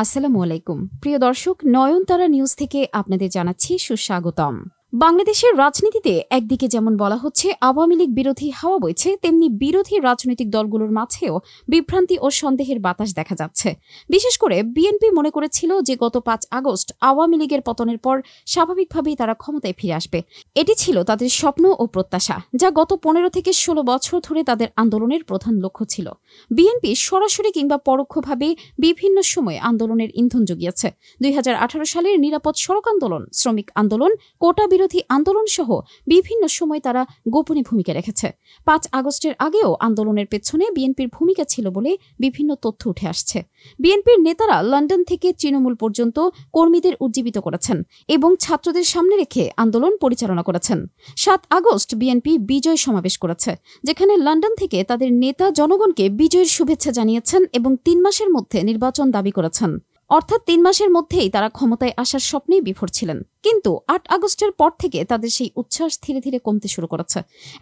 আসসালামু আলাইকুম প্রিয় দর্শক, নয়নতারা নিউজ থেকে আপনাদের জানাচ্ছি সুস্বাগতম। বাংলাদেশের রাজনীতিতে একদিকে যেমন বলা হচ্ছে আওয়ামী লীগ বিরোধী হাওয়া বইছে, তেমনি বিরোধী রাজনৈতিক দলগুলোর মাঝেও বিভ্রান্তি ও সন্দেহের বাতাস দেখা যাচ্ছে। বিশেষ করে বিএনপি মনে করেছিল যে গত ৫ আগস্ট আওয়ামী লীগের পতনের পর স্বাভাবিকভাবেই তারা ক্ষমতায় ফিরে আসবে। এটি ছিল তাদের স্বপ্ন ও প্রত্যাশা, যা গত ১৫ থেকে ১৬ বছর ধরে তাদের আন্দোলনের প্রধান লক্ষ্য ছিল। বিএনপি সরাসরি কিংবা পরোক্ষভাবে বিভিন্ন সময়ে আন্দোলনের ইন্ধন জুগিয়েছে। ২০১৮ সালের নিরাপদ সড়ক আন্দোলন, শ্রমিক আন্দোলন, কোটা বিরোধী আন্দোলন সহ বিভিন্ন সময় তারা গোপনে ভূমিকা রেখেছে। ৫ আগস্টের আগেও আন্দোলনের পেছনে বিএনপির ভূমিকা ছিল বলে বিভিন্ন তথ্য উঠে আসছে। বিএনপির নেতারা লন্ডন থেকে তৃণমূল পর্যন্ত কর্মীদের উজ্জীবিত করেছেন এবং ছাত্রদের সামনে রেখে আন্দোলন পরিচালনা করেছেন। ৭ আগস্ট বিএনপি বিজয় সমাবেশ করেছে, যেখানে লন্ডন থেকে তাদের নেতা জনগণকে বিজয়ের শুভেচ্ছা জানিয়েছেন এবং ৩ মাসের মধ্যে নির্বাচন দাবি করেছেন। অর্থাৎ ৩ মাসের মধ্যেই তারা ক্ষমতায় আসার স্বপ্নেই বিভোর ছিলেন। কিন্তু ৮ আগস্টের পর থেকে তাদের সেই উচ্ছ্বাস ধীরে ধীরে কমতে শুরু করেছে।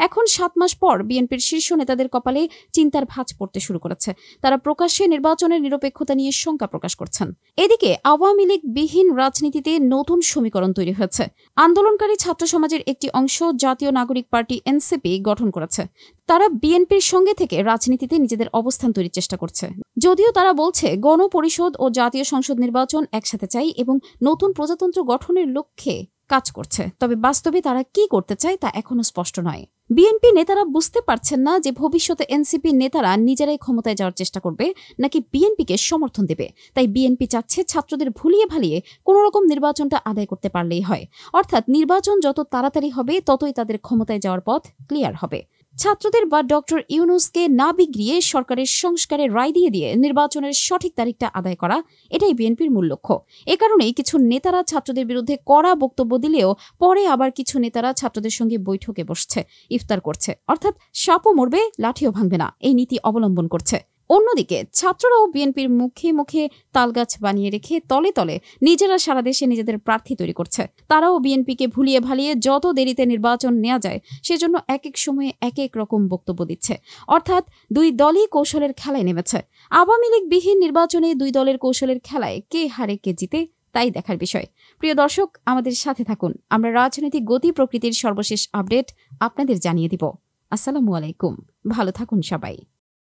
এখন ৭ মাস পর বিএনপির শীর্ষ নেতাদের কপালে চিন্তার ভাঁজ পড়তে শুরু করেছে। তারা প্রকাশ্যে নির্বাচনের নিরপেক্ষতা নিয়ে শঙ্কা প্রকাশ করছেন। এদিকে আওয়ামী লীগ বিহীন রাজনীতিতে নতুন সমীকরণ তৈরি হয়েছে। আন্দোলনকারী ছাত্র সমাজের একটি অংশ জাতীয় নাগরিক পার্টি এনসিপি গঠন করেছে। তারা বিএনপির সঙ্গে থেকে রাজনীতিতে নিজেদের অবস্থান তৈরির চেষ্টা করছে। যদিও তারা বলছে গণপরিষদ ও জাতীয় সংসদ নির্বাচন একসাথে চাই এবং নতুন প্রজাতন্ত্র গঠনের লক্ষ্যে কাজ করছে, তবে বাস্তবে তারা কি করতে চায় তা এখনো স্পষ্ট নয়। বিএনপি নেতারা বুঝতে পারছেন না যে ভবিষ্যতে এনসিপি নেতারা নিজেরাই ক্ষমতায় যাওয়ার চেষ্টা করবে নাকি বিএনপিকে সমর্থন দেবে। তাই বিএনপি চাচ্ছে ছাত্রদের ভুলিয়ে ভালিয়ে কোনোরকম নির্বাচনটা আদায় করতে পারলেই হয়। অর্থাৎ নির্বাচন যত তাড়াতাড়ি হবে ততই তাদের ক্ষমতায় যাওয়ার পথ ক্লিয়ার হবে। ছাত্রদের বা ডক্টর ইউনূসকে না বিগড়িয়ে সরকারের সংস্কারের রায় দিয়ে নির্বাচনের সঠিক তারিখটা আদায় করা, এটাই বিএনপির মূল লক্ষ্য। এ কারণেই কিছু নেতারা ছাত্রদের বিরুদ্ধে কড়া বক্তব্য দিলেও পরে আবার কিছু নেতারা ছাত্রদের সঙ্গে বৈঠকে বসছে, ইফতার করছে। অর্থাৎ সাপও মরবে লাঠিও ভাঙবে না, এই নীতি অবলম্বন করছে। অন্যদিকে ছাত্ররাও বিএনপির মুখে মুখে তালগাছ বানিয়ে রেখে তলে তলে নিজেরা সারা দেশে নিজেদের প্রার্থী তৈরি করছে। তারাও বিএনপিকে ভুলিয়ে ভালিয়ে যত দেরিতে নির্বাচন নেওয়া যায় সেজন্য এক এক সময়ে এক এক রকম বক্তব্য দিচ্ছে। অর্থাৎ দুই দলই কৌশলের খেলায় নেমেছে। আওয়ামী লীগ বিহীন নির্বাচনে দুই দলের কৌশলের খেলায় কে হারে কে জিতে তাই দেখার বিষয়। প্রিয় দর্শক, আমাদের সাথে থাকুন, আমরা রাজনৈতিক গতি প্রকৃতির সর্বশেষ আপডেট আপনাদের জানিয়ে দিব। আসসালামু আলাইকুম, ভালো থাকুন সবাই।